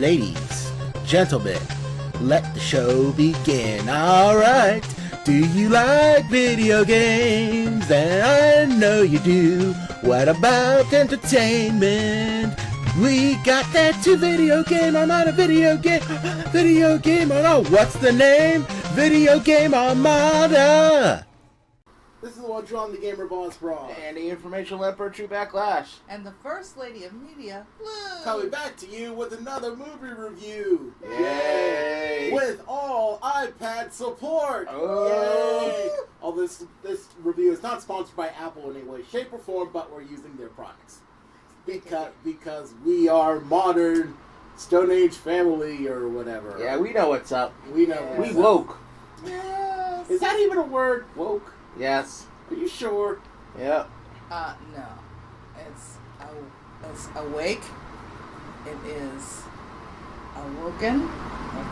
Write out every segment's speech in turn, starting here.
Ladies, gentlemen, let the show begin. Alright, do you like video games? And I know you do. What about entertainment? We got that too. Video game, Armada, video game, oh, what's the name? Video game Armada. This is the one John the Gamer Boss Brawl. And the information leopard True Backlash. And the First Lady of Media, Blue. Coming back to you with another movie review. Yay! With all iPad support. Oh. Yay! All this review is not sponsored by Apple in any way, shape, or form, but we're using their products. Because we are modern Stone Age family or whatever. Yeah, we know what's up. We know We what's woke. up. Yes. Is that even a word? Woke? Yes. Are you sure? Yep. No. It's awake. It is awoken, I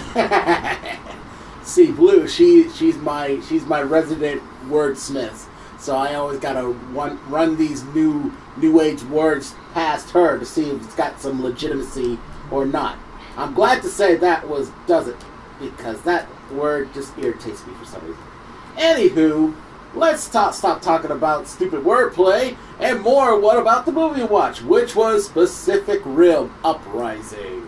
think. See, Blue, she's my resident wordsmith. So I always gotta run these new age words past her to see if it's got some legitimacy or not. I'm glad to say that doesn't, because that word just irritates me for some reason. Anywho, let's stop talking about stupid wordplay and more. What about the movie watch, which was Pacific Rim Uprising,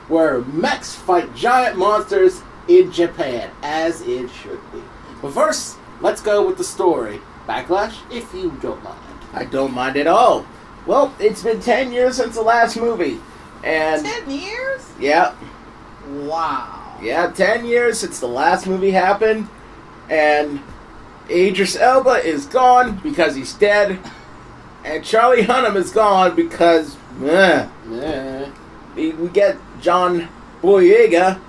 where mechs fight giant monsters in Japan, as it should be. But first, let's go with the story. Backlash, if you don't mind. I don't mind at all. Well, it's been 10 years since the last movie. And 10 years? yeah. Wow. Yeah, 10 years since the last movie happened. And Idris Elba is gone because he's dead. And Charlie Hunnam is gone because we get John Boyega,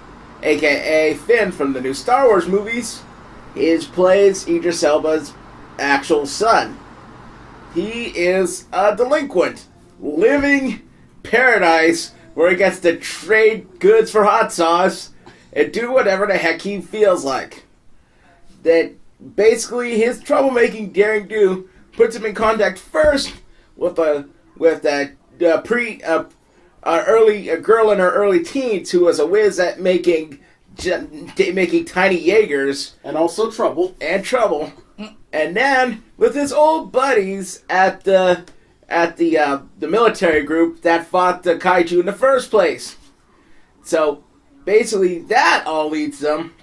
a.k.a. Finn from the new Star Wars movies. He plays Idris Elba's actual son. He is a delinquent, living paradise where he gets to trade goods for hot sauce and do whatever the heck he feels like. That basically his troublemaking daring do puts him in contact first with a girl in her early teens who was a whiz at making tiny Jaegers And also trouble. And then with his old buddies at the military group that fought the Kaiju in the first place. So basically that all leads them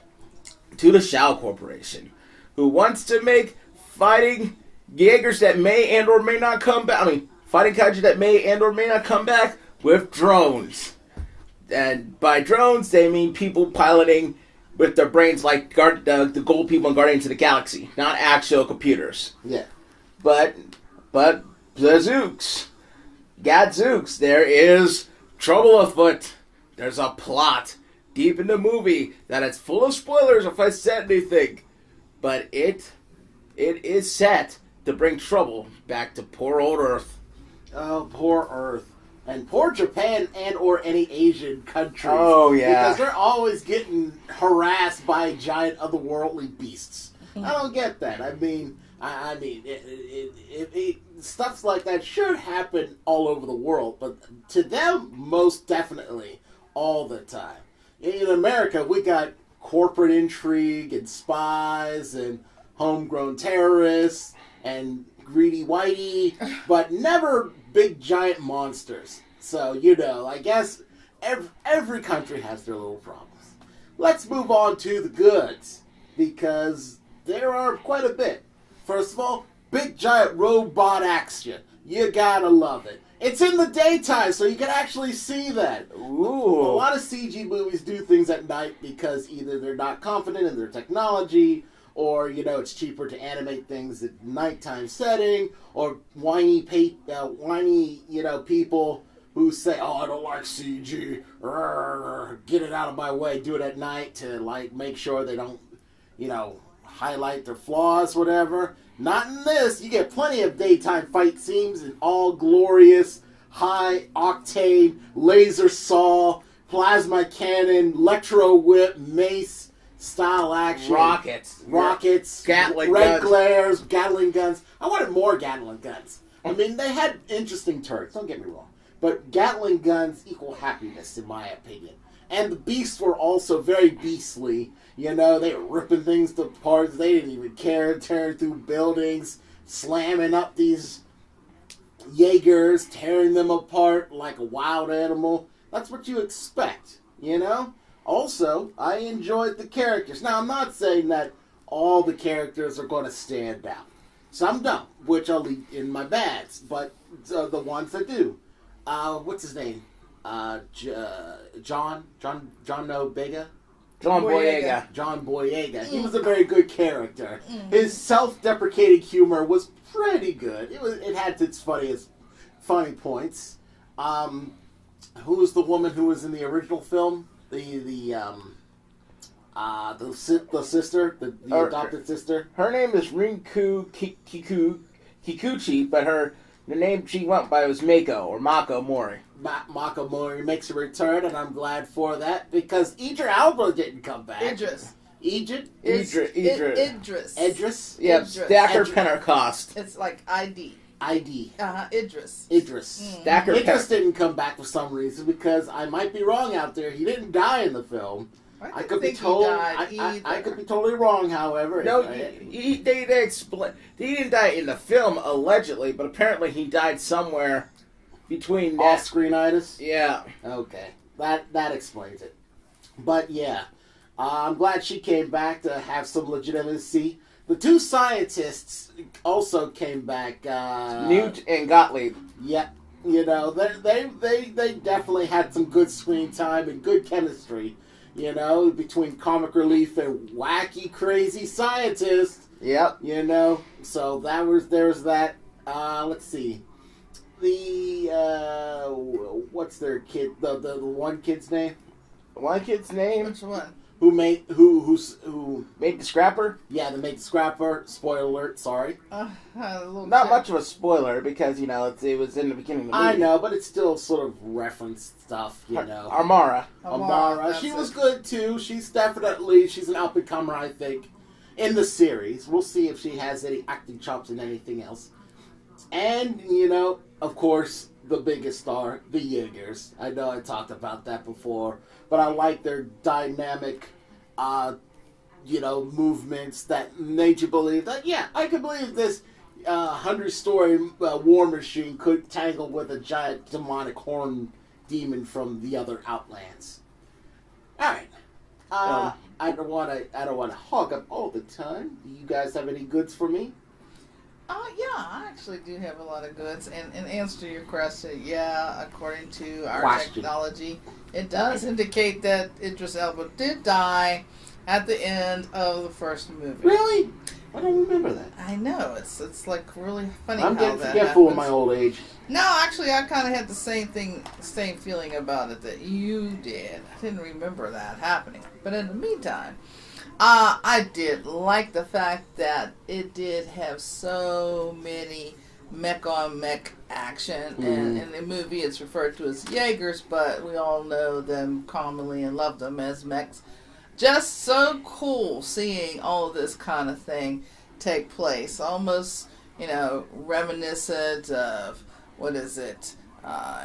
to the Shao Corporation, who wants to make fighting Jaegers that may and or may not come back. Fighting Kaiju that may and or may not come back with drones. And by drones, they mean people piloting with their brains like the gold people in Guardians of the Galaxy, not actual computers. Yeah. But Gadzooks, there is trouble afoot. There's a plot deep in the movie that is full of spoilers if I said anything. But it is set to bring trouble back to poor old Earth. Oh, poor Earth. And poor Japan and or any Asian countries. Oh, yeah. Because they're always getting harassed by giant otherworldly beasts. I don't get that. Stuff like that should happen all over the world, but to them, most definitely, all the time. In America, we got corporate intrigue and spies and homegrown terrorists and greedy whitey, but never big giant monsters. So, I guess every country has their little problems. Let's move on to the goods, because there are quite a bit. First of all, big giant robot action. You gotta love it. It's in the daytime, so you can actually see that. Ooh. A lot of CG movies do things at night because either they're not confident in their technology, or, it's cheaper to animate things at nighttime setting, or whiny people who say, oh, I don't like CG, get it out of my way, do it at night to, make sure they don't, highlight their flaws, whatever. Not in this. You get plenty of daytime fight scenes and all glorious, high-octane, laser saw, plasma cannon, electro whip, mace, style action. Rockets. Gatling guns. glares, Gatling guns. I wanted more Gatling guns. They had interesting turrets, don't get me wrong. But Gatling guns equal happiness, in my opinion. And the beasts were also very beastly. You know, they were ripping things to parts. They didn't even care, tearing through buildings, slamming up these Jaegers, tearing them apart like a wild animal. That's what you expect, you know? Also, I enjoyed the characters. Now, I'm not saying that all the characters are going to stand out. Some don't, which I'll leave in my bads, but the ones that do. What's his name? John Boyega? John Boyega. John Boyega. He was a very good character. His self-deprecating humor was pretty good. It had its funny points. Who was the woman who was in the original film? The sister, the adopted sister. Her name is Rinku Kikuchi, but the name she went by was Mako Mori. Mako Mori makes a return, and I'm glad for that, because Idris Elba didn't come back. Idris. Idris. Yeah, Stacker Pentecost. It's like ID. Idris. Stacker Idris didn't come back for some reason, because I might be wrong out there. He didn't die in the film. I could be told. I could be totally wrong. However, no, they explain. He didn't die in the film allegedly, but apparently he died somewhere between off-screenitis. Yeah. Okay, that explains it. But yeah, I'm glad she came back to have some legitimacy. The two scientists also came back. Newt and Gottlieb. Yeah, you know they definitely had some good screen time and good chemistry. You know, between comic relief and wacky, crazy scientists. Yep. You know, so there's that. Let's see. What's their kid? The one kid's name? One kid's name? Which one? Who made the Scrapper? Yeah, the made the Scrapper. Spoiler alert. Sorry. Not much of a spoiler because it was in the beginning of the movie. I know, but it's still sort of reference stuff. You know. Armada. She was good too. She's an up and comer, I think, in the series. We'll see if she has any acting chops in anything else. And of course, the biggest star, the Jaegers. I know I talked about that before, but I like their dynamic, movements that made you believe that, yeah, I could believe this 100-story war machine could tangle with a giant demonic horn demon from the other Outlands. All right. I don't want to hog up all the time. Do you guys have any goods for me? Yeah, I actually do have a lot of goods. And in answer to your question, yeah, according to our technology, it does indicate that Idris Elba did die at the end of the first movie. Really? I don't remember that. I know. It's like really funny I'm how getting that forgetful in happens. my old age. No, actually, I kind of had the same feeling about it that you did. I didn't remember that happening. But in the meantime, I did like the fact that it did have so many mech on mech action, and in the movie it's referred to as Jaegers, but we all know them commonly and love them as mechs. Just so cool seeing all of this kind of thing take place. Almost, reminiscent of, what is it?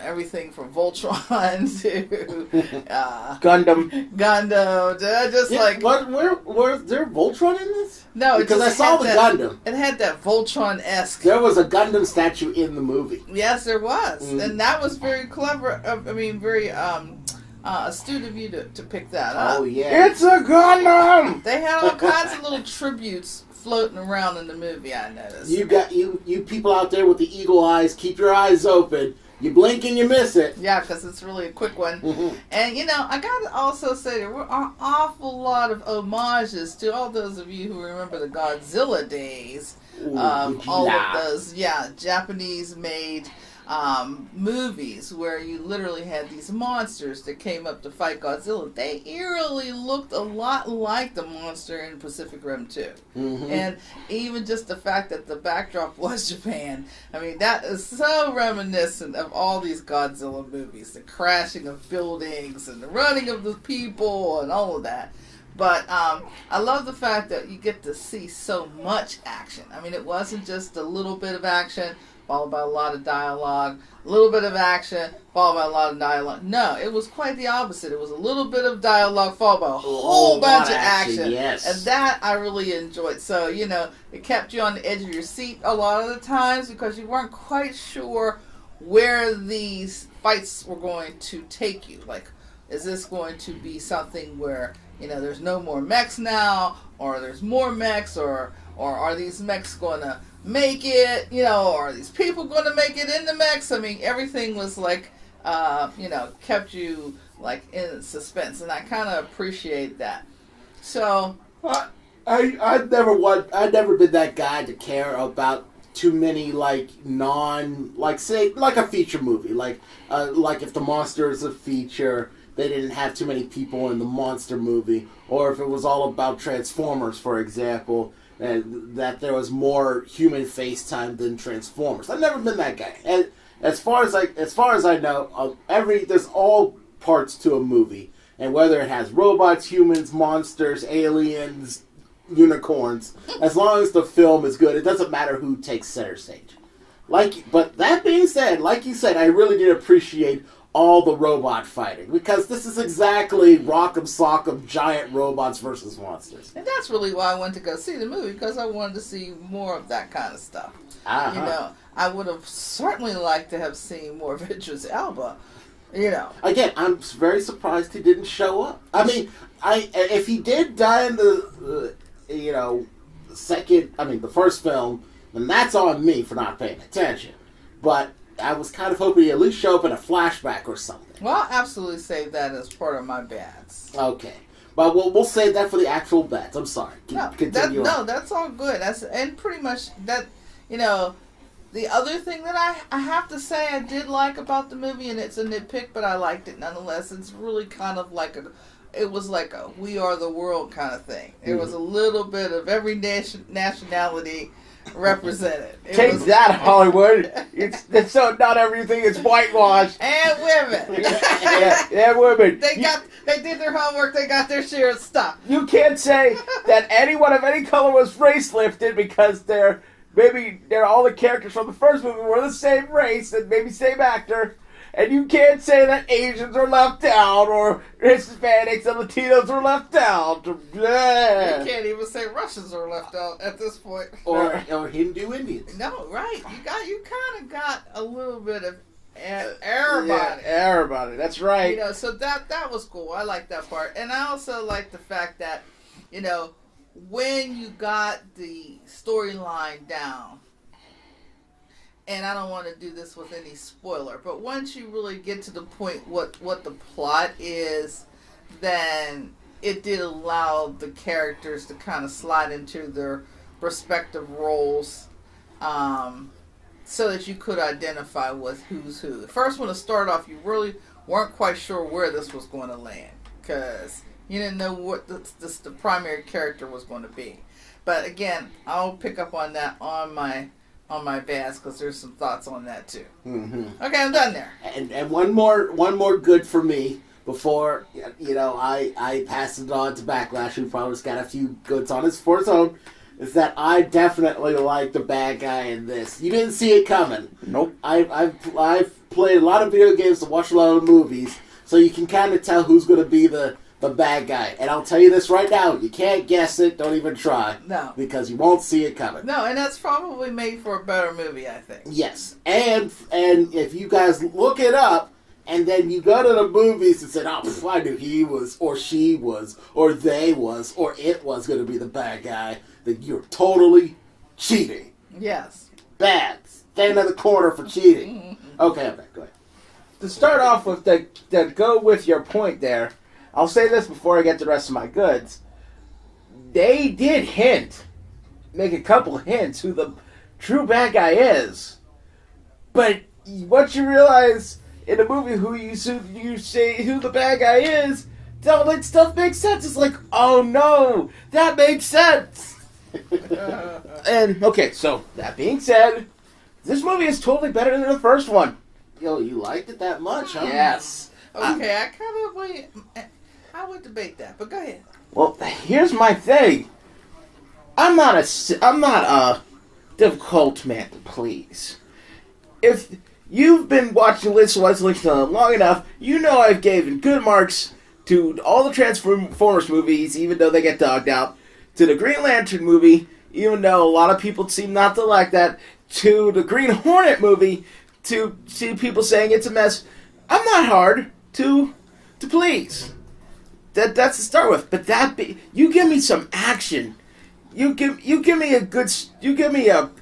Everything from Voltron to Gundam. Just like where's there Voltron in this? No, because I saw the Gundam. It had that Voltron-esque. There was a Gundam statue in the movie. Yes, there was, and that was very clever. Very astute of you to pick that up. Oh yeah, it's a Gundam. They had all kinds of little tributes floating around in the movie. I noticed. You got you people out there with the eagle eyes. Keep your eyes open. You blink and you miss it. Yeah, because it's really a quick one. Mm-hmm. And, I got to also say there were an awful lot of homages to all those of you who remember the Godzilla days. All of those, Japanese-made movies where you literally had these monsters that came up to fight Godzilla. They eerily looked a lot like the monster in Pacific Rim 2. Mm-hmm. And even just the fact that the backdrop was Japan, I mean, that is so reminiscent of all these Godzilla movies. The crashing of buildings and the running of the people and all of that. But I love the fact that you get to see so much action. I mean, it wasn't just a little bit of action, followed by a lot of dialogue, a little bit of action, followed by a lot of dialogue. No, it was quite the opposite. It was a little bit of dialogue, followed by a whole bunch of action. Yes. And that I really enjoyed. So, it kept you on the edge of your seat a lot of the times because you weren't quite sure where these fights were going to take you. Like, is this going to be something where, there's no more mechs now, or there's more mechs, or are these mechs going to make it, or are these people going to make it in the mechs? I mean, everything was like, kept you like in suspense, and I kind of appreciate that. So, I've never been that guy to care about too many say a feature movie, like if the monster is a feature, they didn't have too many people in the monster movie, or if it was all about Transformers, for example, and that there was more human face time than Transformers. I've never been that guy. And as far as I know, there's all parts to a movie, and whether it has robots, humans, monsters, aliens, unicorns, as long as the film is good, it doesn't matter who takes center stage. But that being said, like you said, I really did appreciate all the robot fighting, because this is exactly Rock'em Sock'em giant robots versus monsters. And that's really why I went to go see the movie, because I wanted to see more of that kind of stuff. Uh-huh. I would have certainly liked to have seen more of Idris Elba. Again, I'm very surprised he didn't show up. I mean, if he did die in the the first film, then that's on me for not paying attention. But I was kind of hoping he'd at least show up in a flashback or something. Well, I'll absolutely save that as part of my bets. Okay. But we'll save that for the actual bets. I'm sorry. Continue on. That's all good. And pretty much that, the other thing that I have to say I did like about the movie, and it's a nitpick, but I liked it nonetheless, it's really kind of like it was like a We Are the World kind of thing. It was a little bit of every nationality represented. Take that, Hollywood. It's so not everything is whitewashed. And women. yeah, women. They did their homework. They got their share of stuff. You can't say that anyone of any color was race lifted because they're all the characters from the first movie were the same race and maybe same actor. And you can't say that Asians are left out, or Hispanics and Latinos are left out. You can't even say Russians are left out at this point. Or Hindu Indians. No, right. You kind of got a little bit of everybody. Yeah, everybody. That's right. So that was cool. I like that part. And I also like the fact that, when you got the storyline down, and I don't want to do this with any spoiler, but once you really get to the point what the plot is, then it did allow the characters to kind of slide into their respective roles, so that you could identify with who's who. The first one to start off, you really weren't quite sure where this was going to land, because you didn't know what the primary character was going to be. But again, I'll pick up on that on my bass, because there's some thoughts on that too. Mm-hmm. Okay, I'm done there. And one more good for me before I pass it on to Backlash, who probably got a few goods on his for his own, is that I definitely like the bad guy in this. You didn't see it coming. Nope. I've played a lot of video games and watched a lot of movies, so you can kind of tell who's going to be the bad guy. And I'll tell you this right now, you can't guess it, don't even try. No. Because you won't see it coming. No, and that's probably made for a better movie, I think. Yes. And if you guys look it up, and then you go to the movies and say, oh, I knew he was, or she was, or they was, or it was going to be the bad guy, then you're totally cheating. Yes. Bad. Stand in the corner for cheating. Okay, I'm back. Go ahead. To start off with, to go with your point there, I'll say this before I get to the rest of my goods. They did make a couple hints who the true bad guy is. But once you realize in a movie who you say who the bad guy is, all that stuff makes sense. It's like, oh no, that makes sense. And, okay, so that being said, this movie is totally better than the first one. Yo, you liked it that much, huh? Yes. Okay, I would debate that, but go ahead. Well, here's my thing. I'm not a difficult man to please. if you've been watching List long enough, you know I've given good marks to all the Transformers movies, even though they get dogged out, to the Green Lantern movie, even though a lot of people seem not to like that, to the Green Hornet movie, to see people saying it's a mess. I'm not hard to please. That's to start with, but you give me some action. You give me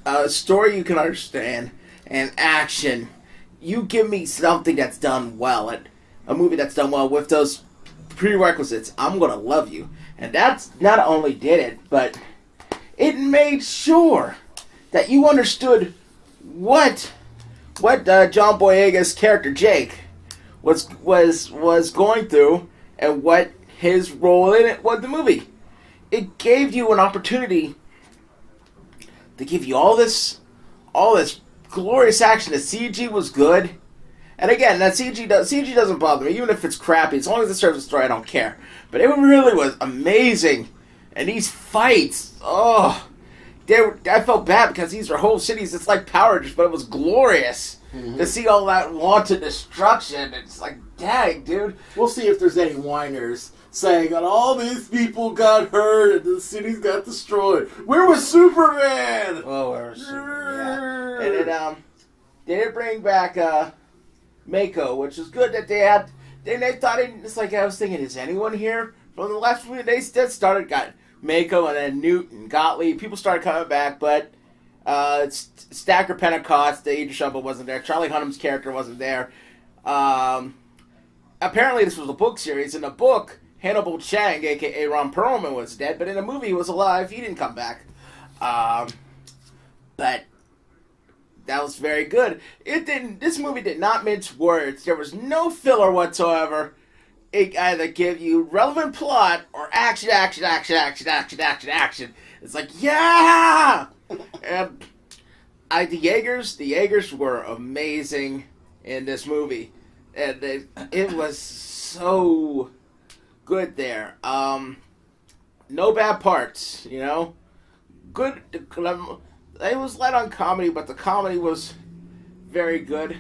a story you can understand and action. You give me something that's done well, a movie that's done well with those prerequisites. I'm gonna love you, and that's not only did it, but it made sure that you understood what John Boyega's character Jake was going through and what his role in it was the movie. It gave you an opportunity to give you all this glorious action. The CG was good. And again, that CG doesn't bother me, even if it's crappy. As long as it serves the story, I don't care. But it really was amazing. And these fights, I felt bad because these are whole cities. It's like Power Rangers, but it was glorious. Mm-hmm. To see all that wanton destruction. It's like, dang, dude. We'll see if there's any whiners saying that all these people got hurt and the cities got destroyed. Where was Superman? Oh, where was Superman? Yeah. And then, they did bring back, Mako, which is good that they had. They thought it's like I was thinking, is anyone here from the last movie? They got Mako and then Newt and Gottlieb. People started coming back, but Stacker Pentecost, the Idris Elba wasn't there. Charlie Hunnam's character wasn't there. Apparently, this was a book series. In the book, Hannibal Chang, aka Ron Perlman, was dead, but in the movie, he was alive. He didn't come back. But that was very good. This movie did not mince words. There was no filler whatsoever. It either give you relevant plot or action. It's like, yeah! And the Jaegers were amazing in this movie. And it was so good there. No bad parts, you know? Good. It was light on comedy, but the comedy was very good.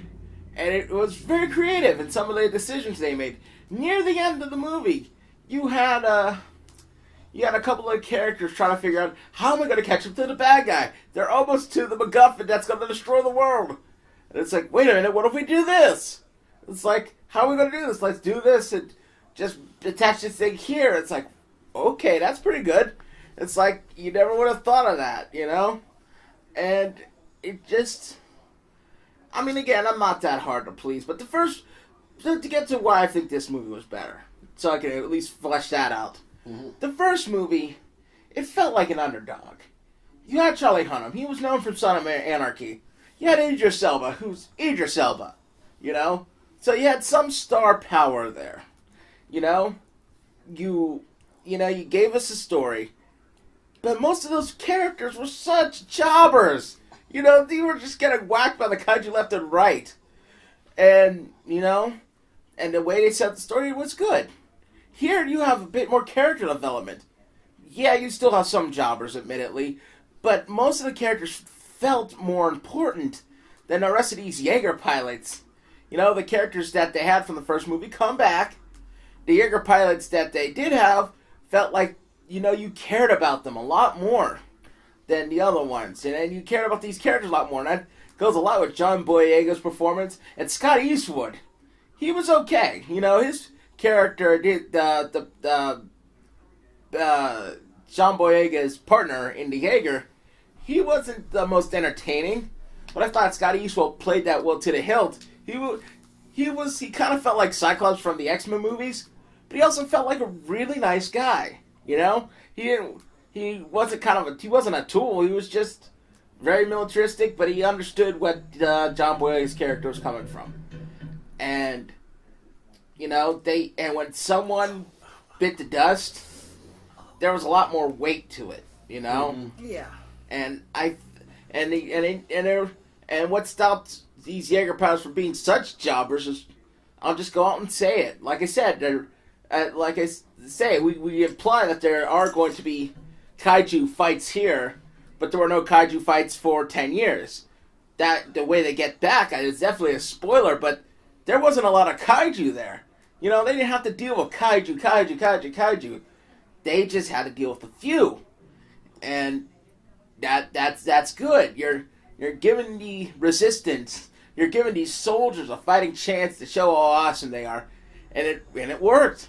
And it was very creative in some of the decisions they made. Near the end of the movie, you had a couple of characters trying to figure out, how am I going to catch up to the bad guy? They're almost to the MacGuffin that's going to destroy the world. And it's like, wait a minute, what if we do this? It's like, how are we going to do this? Let's do this and just attach this thing here. It's like, okay, that's pretty good. It's like, you never would have thought of that, you know? And it just, I mean, again, I'm not that hard to please, but to get to why I think this movie was better, so I can at least flesh that out. Mm-hmm. The first movie, it felt like an underdog. You had Charlie Hunnam. He was known from Son of Anarchy. You had Idris Elba, who's Idris Elba, you know? So you had some star power there, you know? You gave us a story, but most of those characters were such jobbers. You know, they were just getting whacked by the kaiju left and right. And, you know, and the way they set the story was good. Here you have a bit more character development. Yeah, you still have some jobbers, admittedly, but most of the characters felt more important than the rest of these Jaeger pilots. You know, the characters that they had from the first movie come back. The Jaeger pilots that they did have felt like, you know, you cared about them a lot more than the other ones. And you cared about these characters a lot more. And that goes a lot with John Boyega's performance. And Scott Eastwood, he was okay. You know, his character, John Boyega's partner in the Jaeger, he wasn't the most entertaining. But I thought Scott Eastwood played that well to the hilt. He kind of felt like Cyclops from the X-Men movies. But he also felt like a really nice guy. You know, he wasn't a tool. He was just very militaristic, but he understood what John Boyega's character was coming from. And, you know, when someone bit the dust, there was a lot more weight to it, you know? Mm-hmm. Yeah. And what stopped these Jaeger pilots from being such jobbers is, I'll just go out and say it. Like I said, we imply that there are going to be kaiju fights here, but there were no kaiju fights for 10 years. that the way they get back, it's definitely a spoiler, but there wasn't a lot of kaiju there. You know, they didn't have to deal with kaiju. They just had to deal with a few, and that's good. You're giving the resistance, you're giving these soldiers a fighting chance to show how awesome they are, and it worked.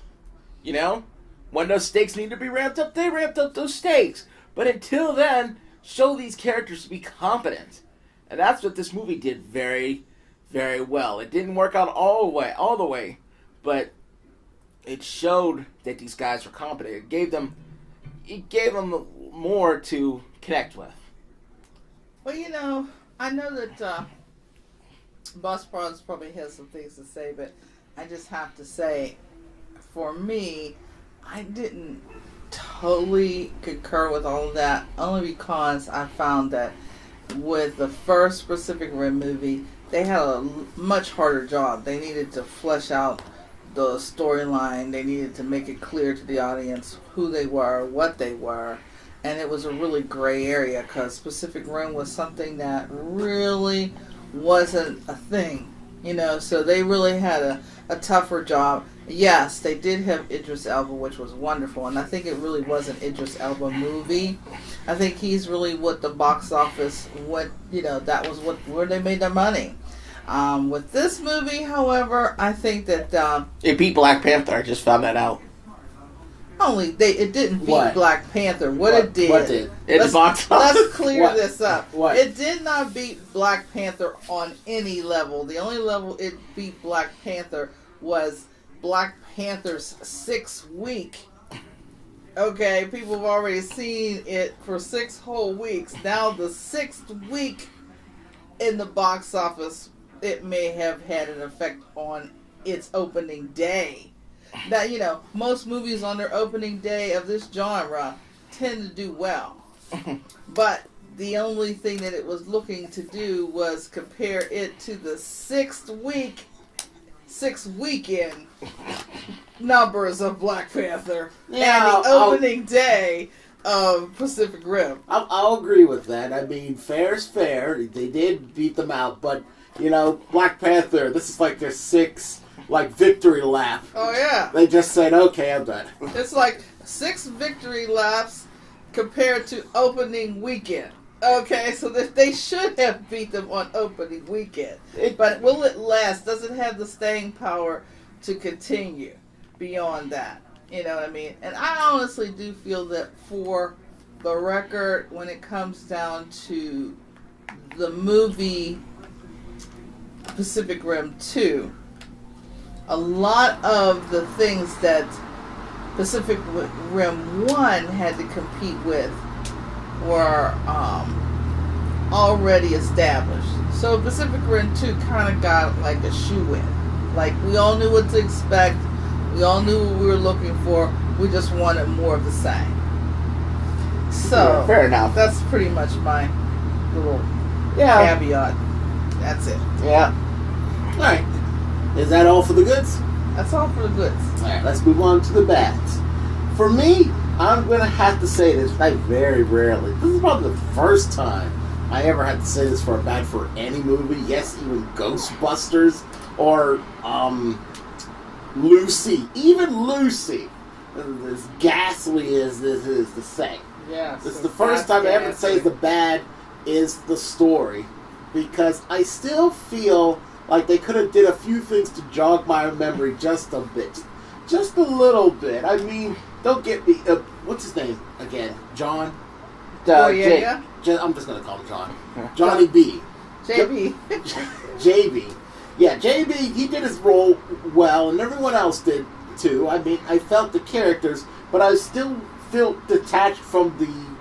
You know, when those stakes need to be ramped up, they ramped up those stakes. But until then, show these characters to be competent, and that's what this movie did very, very well. It didn't work out all the way, but it showed that these guys were competent. It gave them more to connect with. Well, you know, I know that Boss Bronze probably has some things to say, but I just have to say, for me, I didn't totally concur with all of that, only because I found that with the first Pacific Rim movie, they had a much harder job. They needed to flesh out the storyline. They needed to make it clear to the audience who they were, what they were, and it was a really gray area because Pacific Rim was something that really wasn't a thing, you know, so they really had a tougher job. Yes, they did have Idris Elba, which was wonderful, and I think it really was an Idris Elba movie. I think he's really what the box office, that was where they made their money. With this movie, however, I think that It beat Black Panther. I just found that out. It didn't beat What? Black Panther. What it did? What did? It's box office. Let's clear What? this up. What? It did not beat Black Panther on any level. The only level it beat Black Panther was Black Panther's 6th week. Okay, people have already seen it for 6 whole weeks. Now the 6th week in the box office, it may have had an effect on its opening day. Now, you know, most movies on their opening day of this genre tend to do well. But the only thing that it was looking to do was compare it to the 6th weekend numbers of Black Panther and the opening day of Pacific Rim. I'll agree with that. I mean, fair's fair. They did beat them out, but, you know, Black Panther, this is like their 6th, victory lap. Oh, yeah. They just said, okay, I'm done. It's like 6 victory laps compared to opening weekend. Okay, so they should have beat them on opening weekend. But will it last? Does it have the staying power to continue beyond that? You know what I mean? And I honestly do feel that for the record, when it comes down to the movie Pacific Rim 2, a lot of the things that Pacific Rim 1 had to compete with were already established. So Pacific Rim 2 kind of got like a shoe-in. Like, we all knew what to expect. We all knew what we were looking for. We just wanted more of the same. So, Yeah, fair enough. That's pretty much my little Yeah. caveat. That's it. Yeah. All right. Is that all for the goods? That's all for the goods. All right, let's move on to the bads. For me, I'm going to have to say this. I very rarely. This is probably the first time I ever had to say this for a bad for any movie. Yes, even Ghostbusters or Lucy. Even Lucy. As ghastly as this is to say. Yeah. It's the first time I ever say the bad is the story. Because I still feel like they could have did a few things to jog my memory just a bit. Just a little bit. I mean, don't get me... what's his name again? John? Boyega? I'm just going to call him John. Johnny B. JB. JB. Yeah, JB, he did his role well, and everyone else did too. I mean, I felt the characters, but I still feel detached from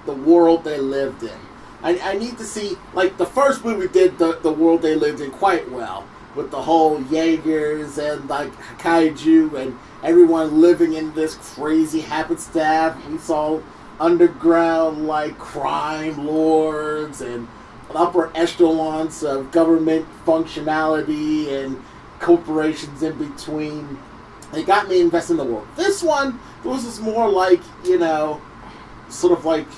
the world they lived in. I need to see, like, the first movie did the world they lived in quite well, with the whole Jaegers and, like, Kaiju and everyone living in this crazy happenstance. We saw underground, like, crime lords and upper echelons of government functionality and corporations in between. It got me invested in the world. This one, it was just more like, you know, sort of like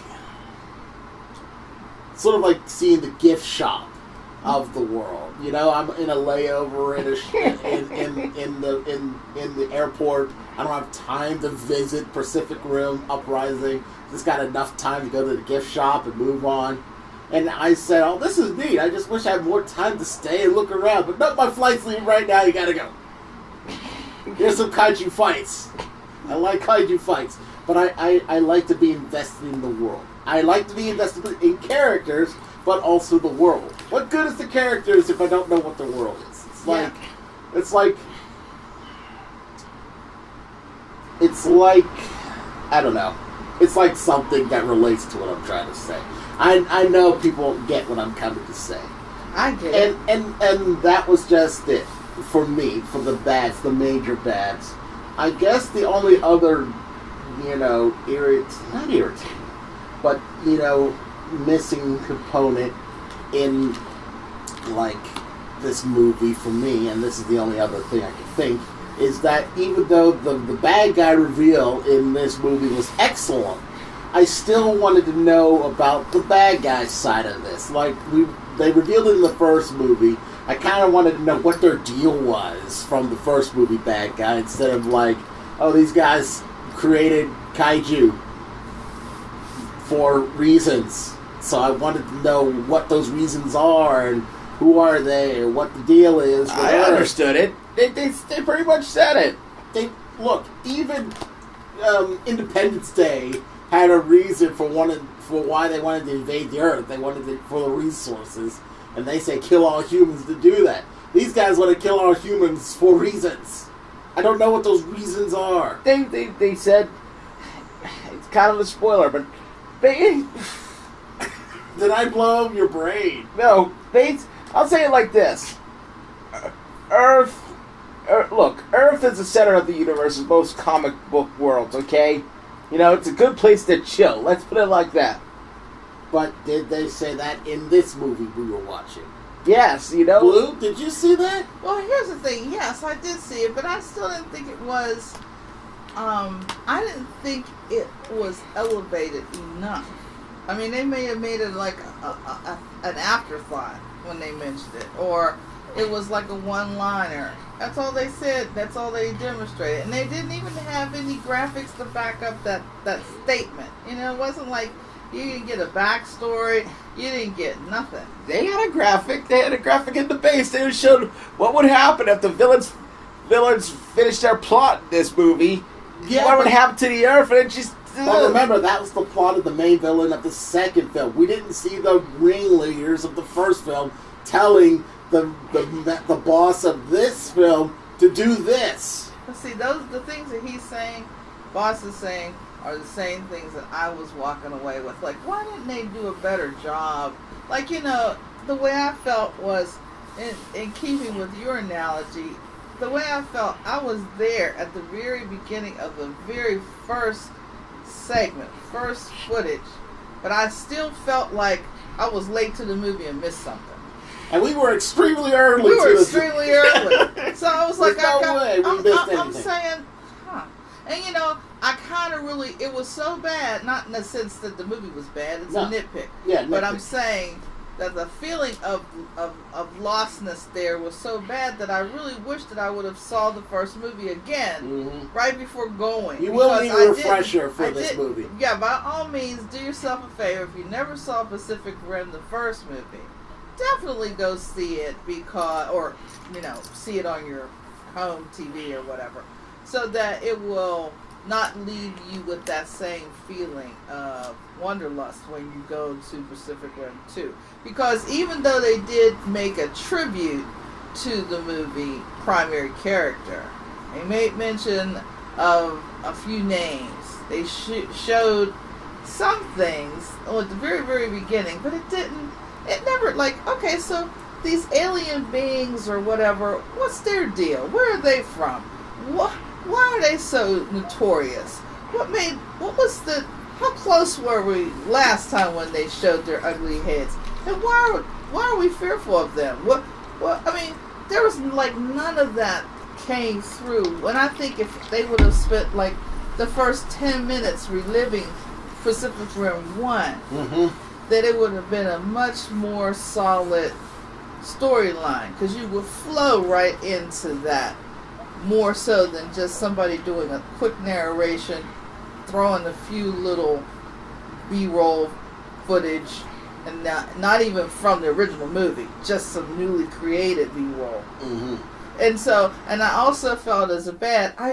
seeing the gift shop. of the world. You know, I'm in a layover in the airport. I don't have time to visit Pacific Rim Uprising. Just got enough time to go to the gift shop and move on. And I said, "Oh, this is neat. I just wish I had more time to stay and look around." But no, my flight's leaving right now. You gotta go. Here's some kaiju fights. I like kaiju fights, but I like to be invested in the world. I like to be invested in characters, but also the world. What good is the characters if I don't know what the world is? It's like I don't know. It's like something that relates to what I'm trying to say. I know people get what I'm coming to say. I get it. And that was just it for me, for the bads, the major bads. I guess the only other, not irritating, but, missing component in, like, this movie for me, and this is the only other thing I can think, is that even though the bad guy reveal in this movie was excellent, I still wanted to know about the bad guy's side of this. Like, they revealed it in the first movie. I kind of wanted to know what their deal was from the first movie bad guy, instead of like, oh, these guys created Kaiju for reasons. So I wanted to know what those reasons are, and who are they, or what the deal is. I understood it. They pretty much said it. Look, even Independence Day had a reason for why they wanted to invade the Earth. They wanted it for the resources, and they say kill all humans to do that. These guys want to kill all humans for reasons. I don't know what those reasons are. They said, it's kind of a spoiler, but they... Did I blow your brain? No, I'll say it like this. Earth, look, Earth is the center of the universe in most comic book worlds, okay? It's a good place to chill. Let's put it like that. But did they say that in this movie we were watching? Yes, Blue, did you see that? Well, here's the thing. Yes, I did see it, but I still didn't think it was... I didn't think it was elevated enough. I mean, they may have made it like an afterthought when they mentioned it. Or it was like a one-liner. That's all they said. That's all they demonstrated. And they didn't even have any graphics to back up that statement. It wasn't like you didn't get a backstory. You didn't get nothing. They had a graphic. They had a graphic in the base. They showed what would happen if the villains finished their plot in this movie. Yeah, what would happen to the Earth? And it just... But remember, that was the plot of the main villain of the second film. We didn't see the ringleaders of the first film telling the boss of this film to do this. But see, the things that he's saying, boss is saying, are the same things that I was walking away with. Like, why didn't they do a better job? Like, the way I felt was, in keeping with your analogy, the way I felt, I was there at the very beginning of the very first segment, first footage, but I still felt like I was late to the movie and missed something. And we were extremely early. Extremely early. So I was like, I'm saying, huh. And I kind of really, it was so bad, not in the sense that the movie was bad, it's a nitpick. Yeah, but I'm saying that the feeling of lostness there was so bad that I really wish that I would have saw the first movie again right before going. You will need a refresher for this movie. Yeah, by all means, do yourself a favor. If you never saw Pacific Rim, the first movie, definitely go see it see it on your home TV or whatever, so that it will not leave you with that same feeling of wanderlust when you go to Pacific Rim 2. Because even though they did make a tribute to the movie primary character, they made mention of a few names. They showed some things at the very, very beginning, but it never, okay, so these alien beings or whatever, what's their deal? Where are they from? Why are they so notorious? How close were we last time when they showed their ugly heads? And why are we fearful of them? There was none of that came through. And I think if they would have spent the first 10 minutes reliving Pacific Rim 1, that it would have been a much more solid storyline, because you would flow right into that more so than just somebody doing a quick narration, throwing a few little B-roll footage, and not even from the original movie, just some newly created B-roll. Mm-hmm. And so, and I also felt as a bad, I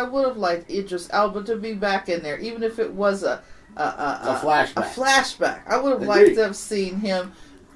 would have liked Idris Elba to be back in there, even if it was a flashback. A flashback. I would have Agreed. liked to have seen him.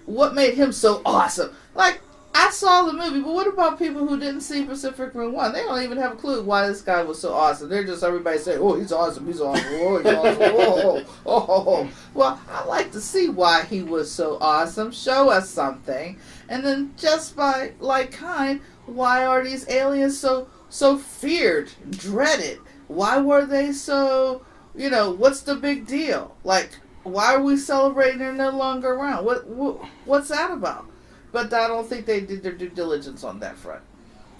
What made him so awesome? Like, I saw the movie, but what about people who didn't see Pacific Rim 1? They don't even have a clue why this guy was so awesome. They're just everybody saying, oh, he's awesome, he's awesome, oh, he's awesome, oh. Well, I like to see why he was so awesome. Show us something. And then just by like kind, why are these aliens so feared, dreaded? Why were they so, what's the big deal? Like, why are we celebrating they're no longer around? What's that about? But I don't think they did their due diligence on that front.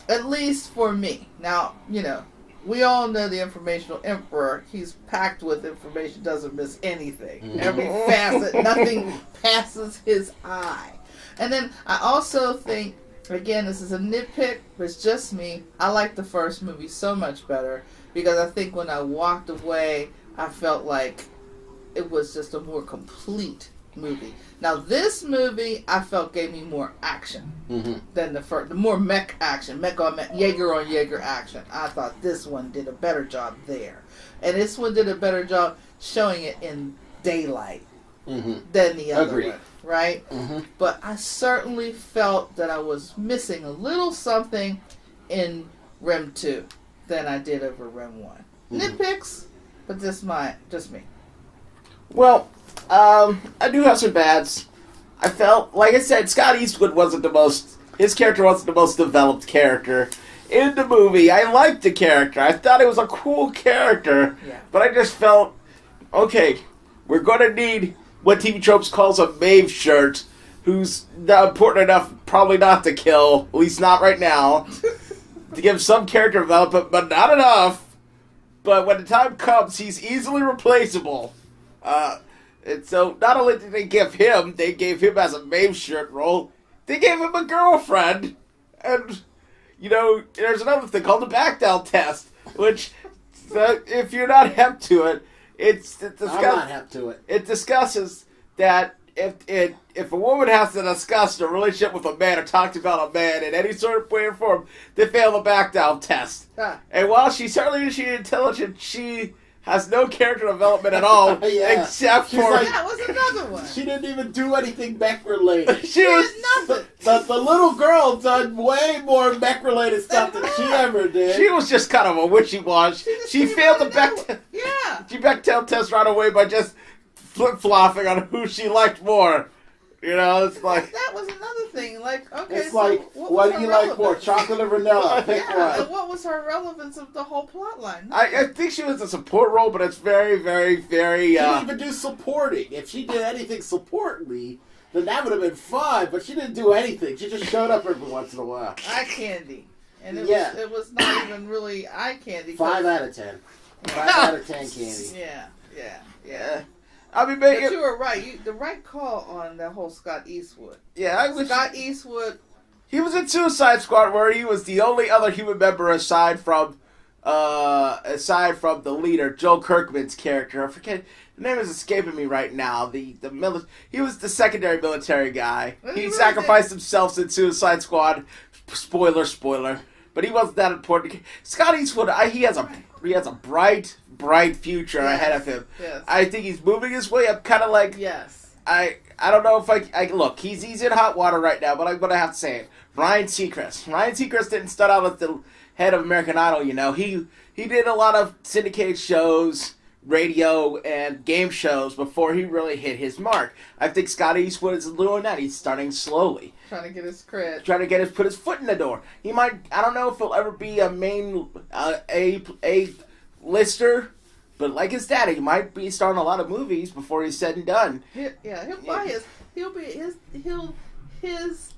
At least for me. Now, we all know the informational emperor. He's packed with information, doesn't miss anything. Every facet, nothing passes his eye. And then I also think, again, this is a nitpick, but it's just me. I like the first movie so much better because I think when I walked away, I felt like it was just a more complete movie. Now, this movie, I felt gave me more action than the first. The more mech action, mech on mech, Jaeger on Jaeger action. I thought this one did a better job there. And this one did a better job showing it in daylight than the other one. Right? But I certainly felt that I was missing a little something in Rim 2 than I did over Rim 1. Nitpicks, but just me. Well, I do have some bads. I felt, like I said, Scott Eastwood his character wasn't the most developed character in the movie. I liked the character. I thought it was a cool character. Yeah. But I just felt, okay, we're going to need what TV Tropes calls a Maeve shirt, who's not important enough probably not to kill, at least not right now, to give some character development, but not enough. But when the time comes, he's easily replaceable. And so not only did they gave him as a Maeve shirt role, they gave him a girlfriend. And, there's another thing called the Backdown test, which, if you're not hep to it, I'm not hep to it. It discusses that if a woman has to discuss a relationship with a man or talk about a man in any sort of way or form, they fail the Backdown test. And while she's intelligent, she has no character development at all, except she's for... That was another one. She didn't even do anything mech-related. She did nothing. The little girl done way more mech-related stuff than she ever did. She was just kind of a wishy-wash. She failed the Bechdel test right away by just flip-flopping on who she liked more. It's like... That was another thing. Like, okay, it's like, what do you like more, chocolate or vanilla? Pick one. And what was her relevance of the whole plot line? I think she was a support role, but it's very, very, very... She didn't even do supporting. If she did anything supportly, then that would have been fine, but she didn't do anything. She just showed up every once in a while. Eye candy. And it was not even really eye candy. 5 out of 10. 5 out of 10 candy. Yeah. I mean, but you were right. The right call on that whole Scott Eastwood. Yeah, Scott Eastwood. He was in Suicide Squad, where he was the only other human member aside from the leader, Joe Kirkman's character. I forget, the name is escaping me right now. He was the secondary military guy. He sacrificed himself in Suicide Squad. Spoiler. But he wasn't that important. Scott Eastwood, he has a bright future ahead of him. Yes. I think he's moving his way up, kind of like... Yes. I don't know if I look, he's in hot water right now, but I'm going to have to say it. Ryan Seacrest didn't start out as the head of American Idol, He did a lot of syndicated shows, radio, and game shows before he really hit his mark. I think Scott Eastwood is doing that. He's starting slowly. Trying to get his cred. Put his foot in the door. He might, I don't know if he'll ever be a main, lister, but like his daddy, he might be starting a lot of movies before he's said and done. He'll be his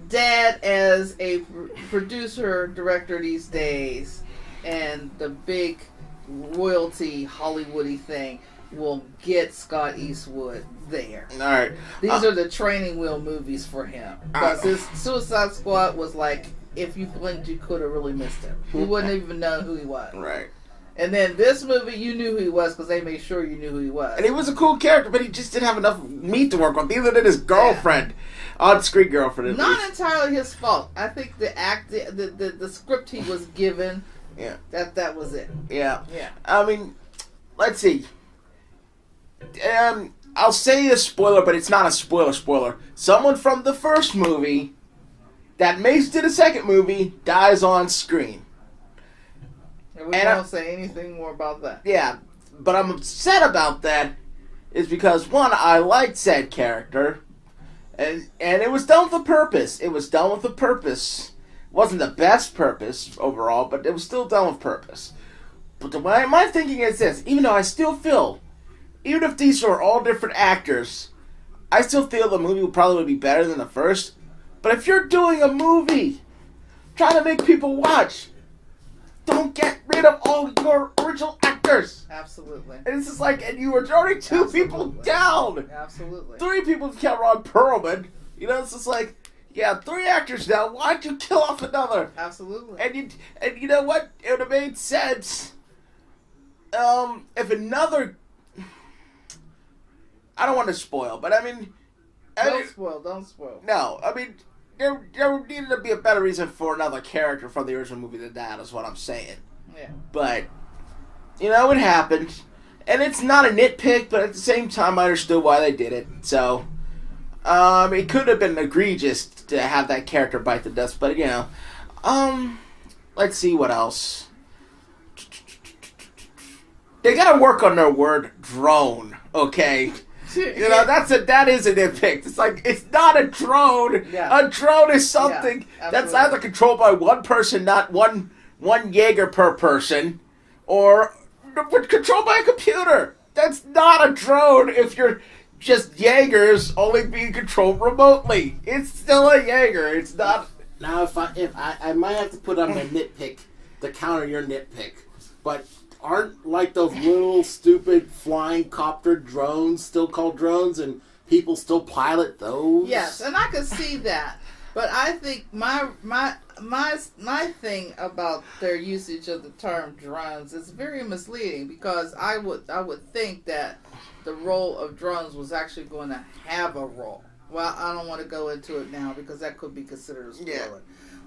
dad as a producer director these days, and the big royalty Hollywoody thing. will get Scott Eastwood there. All right. These are the training wheel movies for him. Because his Suicide Squad was like, if you blinked, you could have really missed him. You wouldn't even know who he was. Right. And then this movie, you knew who he was because they made sure you knew who he was. And he was a cool character, but he just didn't have enough meat to work with. Either than his girlfriend, on-screen girlfriend. At Not least. entirely his fault. I think the script he was given, that was it. Yeah. Yeah. I mean, let's see. I'll say a spoiler, but it's not a spoiler. Someone from the first movie that makes it to the second movie dies on screen. And we won't say anything more about that. Yeah, but I'm upset about that is because, one, I liked said character, and it was done with a purpose. It was done with a purpose. It wasn't the best purpose overall, but it was still done with purpose. But my thinking is this, even though I still feel, even if these are all different actors, I still feel the movie probably would be better than the first. But if you're doing a movie, trying to make people watch, don't get rid of all your original actors. Absolutely. And it's just like, and you were already two people down. Absolutely. 3 people to count Ron Perlman. You know, it's just like, yeah, 3 actors now. Why'd you kill off another? Absolutely. And you know what? It would have made sense. If another, I don't want to spoil, but I mean, Don't spoil. No, I mean, there needed to be a better reason for another character from the original movie than that, is what I'm saying. Yeah. But, you know, it happened. And it's not a nitpick, but at the same time, I understood why they did it. So, it could have been egregious to have that character bite the dust, but, you know. Let's see what else. They gotta work on their word drone, okay? You know, that is a nitpick. It's like, it's not a drone. Yeah. A drone is something that's either controlled by one person, not one Jaeger per person, or controlled by a computer. That's not a drone if you're just Jaegers only being controlled remotely. It's still a Jaeger. It's not... Now, if I might have to put on my nitpick to counter your nitpick, but aren't like those little stupid flying copter drones still called drones, and people still pilot those? Yes, and I could see that, but I think my thing about their usage of the term drones is very misleading, because I would think that the role of drones was actually going to have a role. Well, I don't want to go into it now because that could be considered a spoiler. Yeah.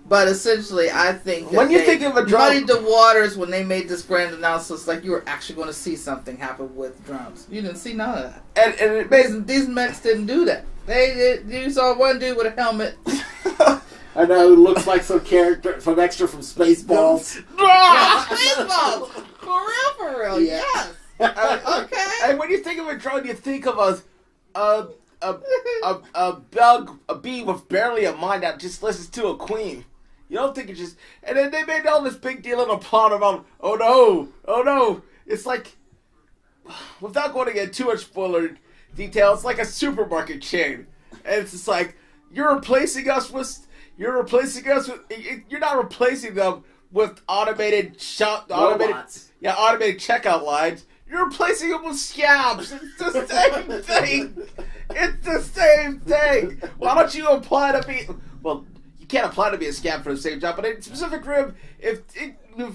But essentially, I think that when you think of a drone, muddied the waters when they made this grand announcement, like you were actually going to see something happen with drones. You didn't see none of that. and it made, These mechs didn't do that. You saw one dude with a helmet. I know, it looks like some character, some extra from Spaceballs. Yeah, Spaceballs! For real, Yeah. yes. Okay. And when you think of a drone, you think of a bee with barely a mind that just listens to a queen. You don't think it's just... And then they made all this big deal in a plot about, oh no. It's like, without going to get too much spoiler detail, it's like a supermarket chain. And it's just like, you're not replacing them with automated Robots. automated checkout lines. You're replacing them with scabs. It's the same thing. It's the same thing. Why don't you apply to be... Well, you can't apply to be a scab for the same job, but in Pacific Rim, if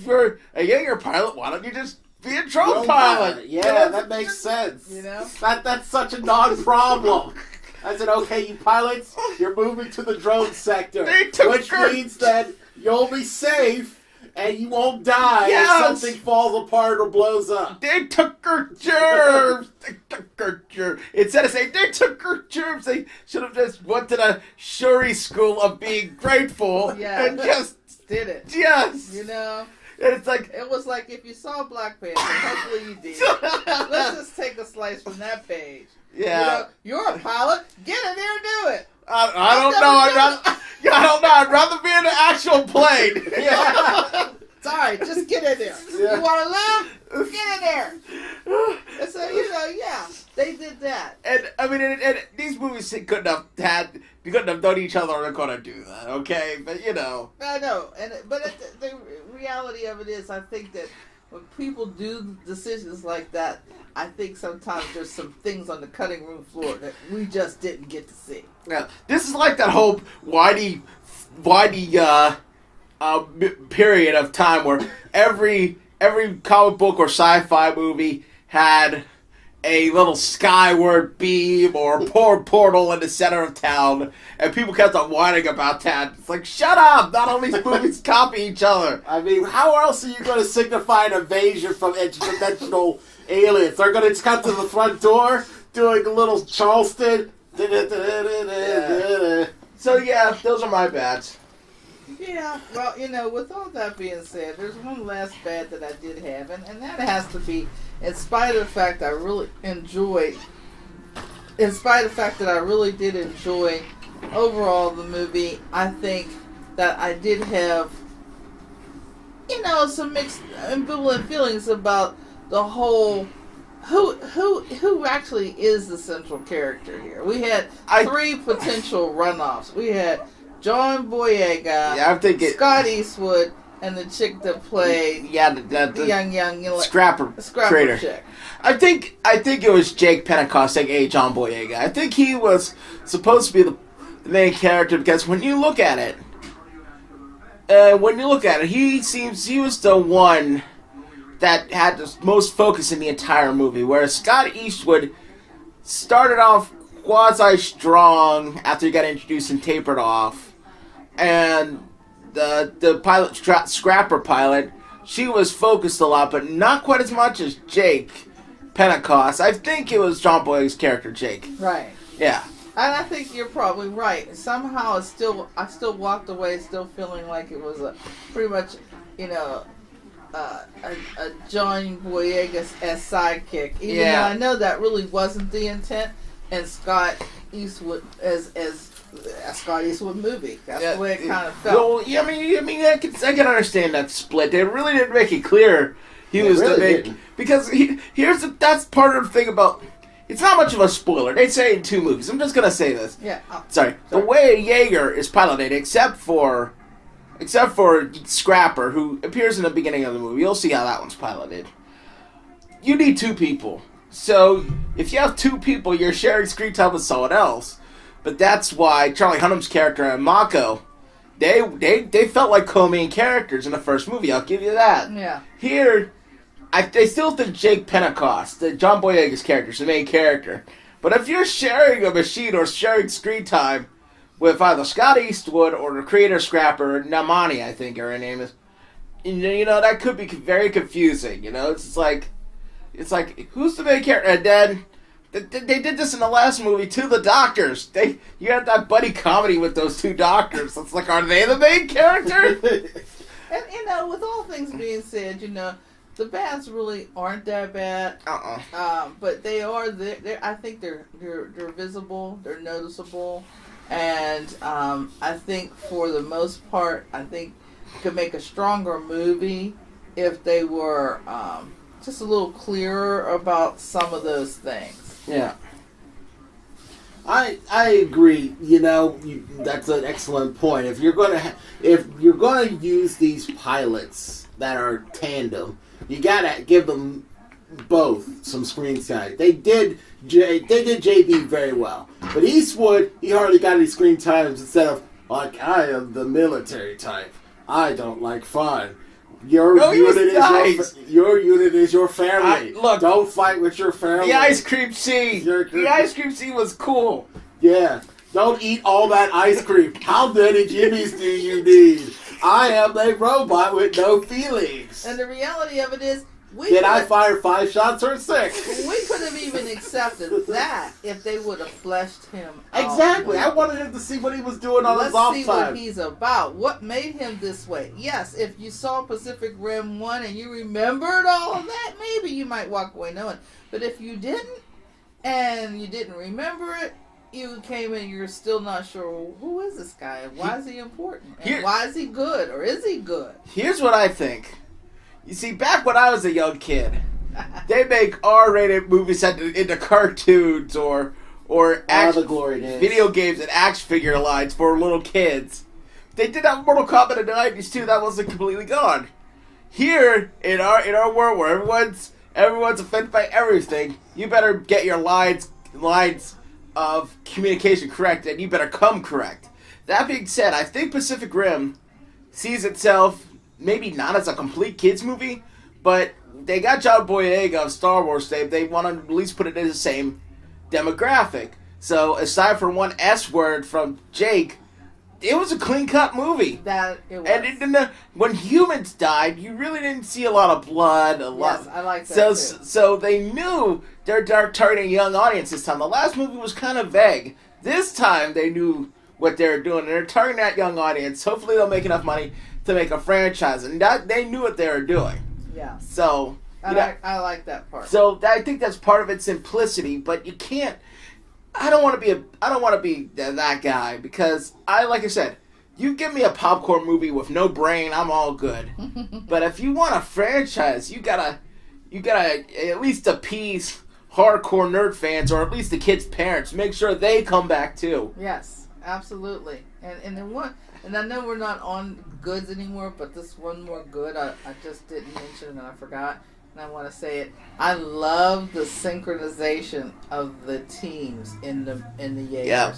you're a Jaeger pilot, why don't you just be a drone pilot? Yeah, that makes sense. You know? That's such a non-problem. I said, okay, you pilots, you're moving to the drone sector, which means that you'll be safe and you won't die if something falls apart or blows up. They took her germs. Instead of saying they took her germs, they should have just went to the Shuri school of being grateful and just did it. Yes. You know? And it's like... It was like if you saw Black Panther, hopefully you did. Let's just take a slice from that page. Yeah. You know, you're a pilot. Get in there and do it. I don't know. I'd rather be in an actual plane. Yeah. It's all right. Just get in there. Yeah. You want to live? Get in there. And so, they did that. And I mean, and these movies couldn't have known each other, or they're gonna do that, okay? But you know. I know, but the reality of it is, I think that when people do decisions like that, I think sometimes there's some things on the cutting room floor that we just didn't get to see. Yeah, this is like that whole Whitey period of time where every comic book or sci-fi movie had a little skyward beam or a portal in the center of town, and people kept on whining about that. It's like, shut up! Not all these movies copy each other. I mean, how else are you going to signify an invasion from interdimensional aliens? They're going to come to the front door, doing a little Charleston. Yeah. So yeah, those are my bats. Yeah, well, with all that being said, there's one last bad that I did have, and that has to be, in spite of the fact that I really did enjoy overall the movie, I think that I did have, some mixed ambivalent feelings about the whole who actually is the central character here. We had three potential runoffs. We had John Boyega, Scott Eastwood, and the chick that played the young Scrapper trader chick. I think it was Jake Pentecost, aka John Boyega. I think he was supposed to be the main character because when you look at it, he was the one that had the most focus in the entire movie, whereas Scott Eastwood started off quasi-strong after he got introduced and tapered off. And the pilot, Scrapper pilot, she was focused a lot, but not quite as much as Jake Pentecost. I think it was John Boyega's character, Jake. Right. Yeah. And I think you're probably right. Somehow I still walked away still feeling like it was a pretty much, a John Boyega as sidekick. Even though I know that really wasn't the intent, and Scott Eastwood as a Scott Eastwood movie. That's the way it kind of felt. Well, yeah, I mean, I can understand that split. They really didn't make it clear he was the big because that's part of the thing about. It's not much of a spoiler. They say in two movies. I'm just gonna say this. Yeah. Sorry. The way Jaeger is piloted, except for Scrapper, who appears in the beginning of the movie. You'll see how that one's piloted. You need two people. So if you have two people, you're sharing screen time with someone else. But that's why Charlie Hunnam's character and Mako, they felt like co-main characters in the first movie. I'll give you that. Yeah. Here, they still think Jake Pentecost, the John Boyega's character, is the main character. But if you're sharing a machine or sharing screen time with either Scott Eastwood or the creator Scrapper, Namani, I think her name is, that could be very confusing. It's like who's the main character? And then they did this in the last movie too. The doctors, you had that buddy comedy with those two doctors. It's like, are they the main character? And with all things being said, the bads really aren't that bad. But they are. I think they're visible. They're noticeable, and I think for the most part, I think you could make a stronger movie if they were just a little clearer about some of those things. Yeah. I agree. That's an excellent point. If you're gonna use these pilots that are tandem, you gotta give them both some screen time. They did JB very well, but Eastwood, he hardly got any screen times. Instead of like, I am the military type. I don't like fun. Your unit is your family. Look, don't fight with your family. The ice cream scene. The ice cream scene was cool. Yeah. Don't eat all that ice cream. How many Jimmies do you need? I am a robot with no feelings. And the reality of it is, did I fire 5 shots or 6? We could have even accepted that if they would have fleshed him out. Exactly. I wanted him to see what he was doing on his off time. Let's see what he's about. What made him this way? Yes, if you saw Pacific Rim 1 and you remembered all of that, maybe you might walk away knowing. But if you didn't, and you didn't remember it, you came in, you're still not sure, well, who is this guy? Why is he important? And why is he good? Or is he good? Here's what I think. You see, back when I was a young kid, they make R-rated movies into cartoons or the glory days. Video games and action figure lines for little kids. They did that with Mortal Kombat in the 90s too. That wasn't completely gone. Here in our world where everyone's offended by everything, you better get your lines of communication correct, and you better come correct. That being said, I think Pacific Rim sees itself maybe not as a complete kids movie, but they got John Boyega of Star Wars. They want to at least put it in the same demographic. So aside from one S word from Jake, it was a clean-cut movie. That it was. And when humans died, you really didn't see a lot of blood. Yes, I like that too. So they knew they're targeting a young audience this time. The last movie was kind of vague. This time they knew what they were doing, and they're targeting that young audience. Hopefully they'll make enough money to make a franchise, and that they knew what they were doing. Yeah. So I like that part. So I think that's part of its simplicity, but you can't. I don't want to be that guy because like I said, you give me a popcorn movie with no brain, I'm all good. But if you want a franchise, you gotta at least appease hardcore nerd fans or at least the kids' parents. Make sure they come back too. Yes, absolutely. And then one. And I know we're not on goods anymore, but this one more good I just didn't mention and I forgot. And I want to say it. I love the synchronization of the teams in the Jaegers. Yeah.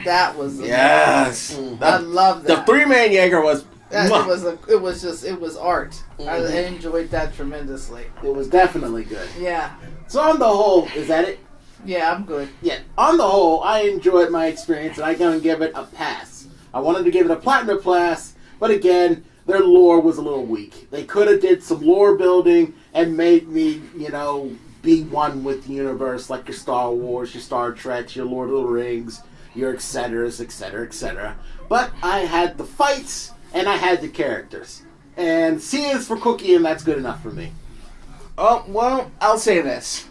That was amazing. Yes. I love that. The 3-man Jaeger was. It was art. Mm-hmm. I enjoyed that tremendously. It was definitely good. Yeah. So on the whole, is that it? Yeah, I'm good. Yeah. On the whole, I enjoyed my experience, and I'm gonna give it a pass. I wanted to give it a platinum pass, but again, their lore was a little weak. They could have did some lore building and made me, be one with the universe, like your Star Wars, your Star Trek, your Lord of the Rings, your etceteras, etc., etc. But I had the fights, and I had the characters. And C is for Cookie, and that's good enough for me. Oh, well, I'll say this.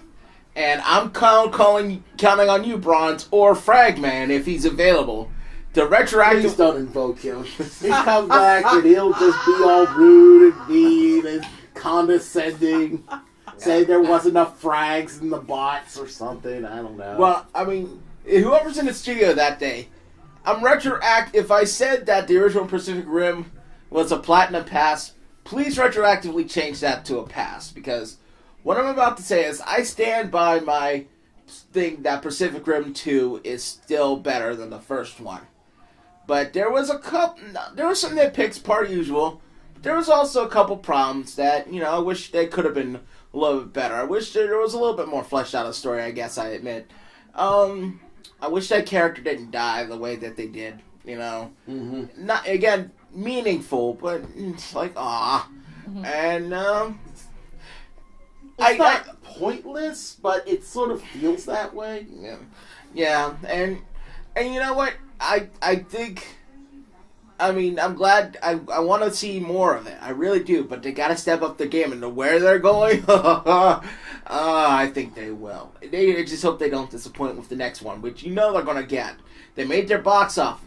And I'm counting on you, Bronze, or Fragman, if he's available. The retroactive. Please don't invoke him. He come back and he'll just be all rude and mean and condescending. Say there wasn't enough frags in the bots or something. I don't know. Well, I mean, whoever's in the studio that day, I'm retroactive. If I said that the original Pacific Rim was a platinum pass, please retroactively change that to a pass, because what I'm about to say is I stand by my thing that Pacific Rim 2 is still better than the first one. But there was some nitpicks, per usual. But there was also a couple problems that, I wish they could have been a little bit better. I wish there was a little bit more fleshed out of the story, I guess I admit. I wish that character didn't die the way that they did, Mm-hmm. Not, again, meaningful, but it's like, Mm-hmm. And, it's not pointless, but it sort of feels that way. Yeah, and you know what? I think, I'm glad, I want to see more of it. I really do, but they got to step up the game, and to where they're going, I think they will. I just hope they don't disappoint with the next one, which they're going to get. They made their box off.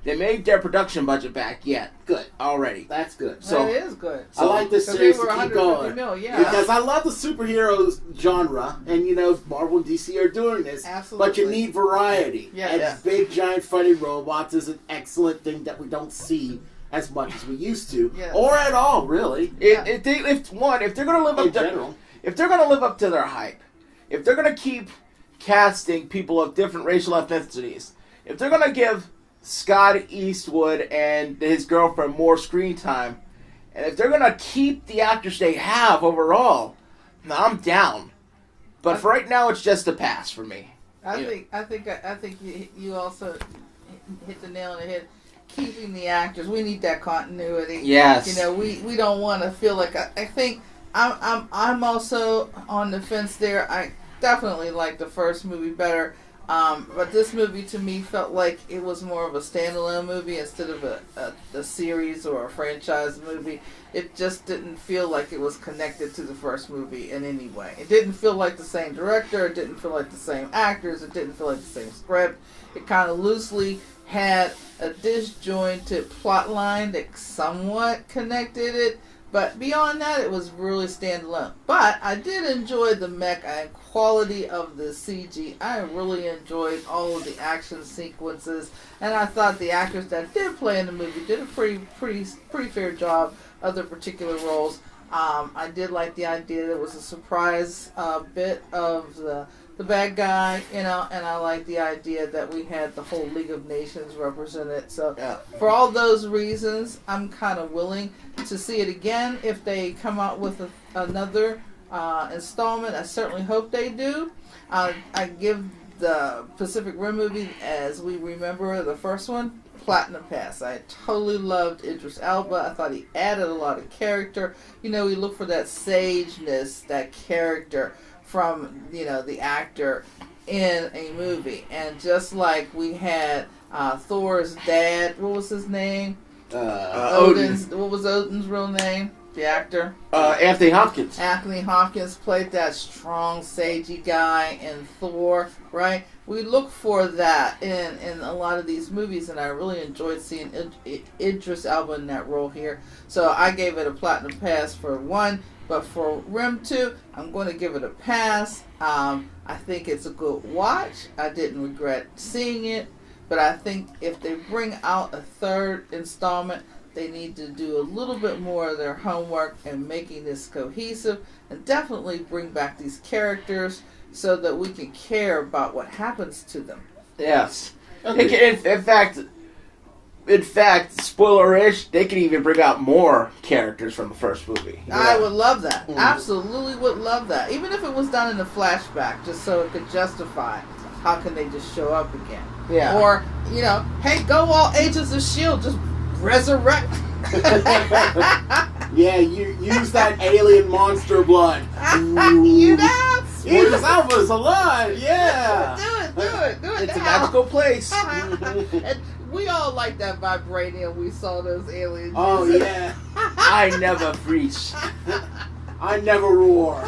They made their production budget back yet. Good. Already. That's good. So, that is good. I like this So series they were to keep 150 going. mil, yeah. Because I love the superheroes genre, and Marvel and DC are doing this. Absolutely. But you need variety. Yes. And Yeah. big, giant, fighting robots is an excellent thing that we don't see as much as we used to. Yes. Or at all, really. If they're going to live up In general. if they're going to live up to their hype, if they're going to keep casting people of different racial ethnicities, if they're going to give Scott Eastwood and his girlfriend more screen time, and if they're going to keep the actors they have overall, I'm down. But for right now, it's just a pass for me. I think you also hit the nail on the head. Keeping the actors, we need that continuity. Yes. We don't want to feel like I think I'm also on the fence there. I definitely like the first movie better. But this movie to me felt like it was more of a standalone movie instead of a series or a franchise movie. It just didn't feel like it was connected to the first movie in any way. It didn't feel like the same director. It didn't feel like the same actors. It didn't feel like the same script. It kind of loosely had a disjointed plot line that somewhat connected it. But beyond that, it was really standalone. But I did enjoy the mech and quality of the CG. I really enjoyed all of the action sequences, and I thought the actors that did play in the movie did a pretty fair job of their particular roles. I did like the idea that it was a surprise bit of the bad guy, and I like the idea that we had the whole League of Nations represented. So for all those reasons, I'm kind of willing to see it again. If they come out with another installment, I certainly hope they do. I give the Pacific Rim movie, as we remember the first one, Platinum Pass. I totally loved Idris Elba. I thought he added a lot of character. We look for that sageness, that character from the actor in a movie. And just like we had Thor's dad, what was his name? Odin. What was Odin's real name? The actor? Anthony Hopkins. Anthony Hopkins played that strong, sagey guy in Thor, right? We look for that in a lot of these movies, and I really enjoyed seeing Idris Elba in that role here. So I gave it a Platinum Pass for 1, but for Rim 2, I'm going to give it a pass. I think it's a good watch. I didn't regret seeing it, but I think if they bring out a third installment, they need to do a little bit more of their homework in making this cohesive, and definitely bring back these characters so that we can care about what happens to them. Yes. In fact, spoiler-ish, they could even bring out more characters from the first movie. Yeah. I would love that. Absolutely would love that. Even if it was done in a flashback, just so it could justify how can they just show up again. Yeah. Or, hey, go all Agents of S.H.I.E.L.D., just resurrect. Yeah, you use that alien monster blood. Idris Elba's alive. Yeah. Do it. It's a magical place. And we all like that vibranium we saw those aliens. Oh, yeah. I never freeze. I never roar.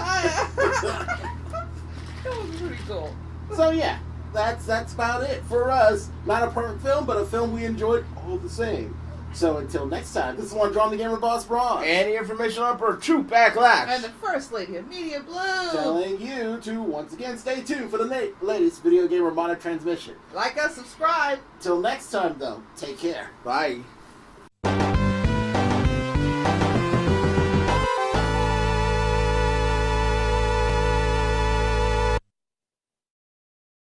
It was pretty cool. So, yeah, that's about it for us. Not a perfect film, but a film we enjoyed all the same. So until next time, this is One Drawn the Gamer Boss Braun. And the Information Emperor, True Backlash. And the First Lady of Media Blue. Telling you to once again stay tuned for the latest Video Game Armada transmission. Like us, subscribe. Till next time, though, take care. Bye.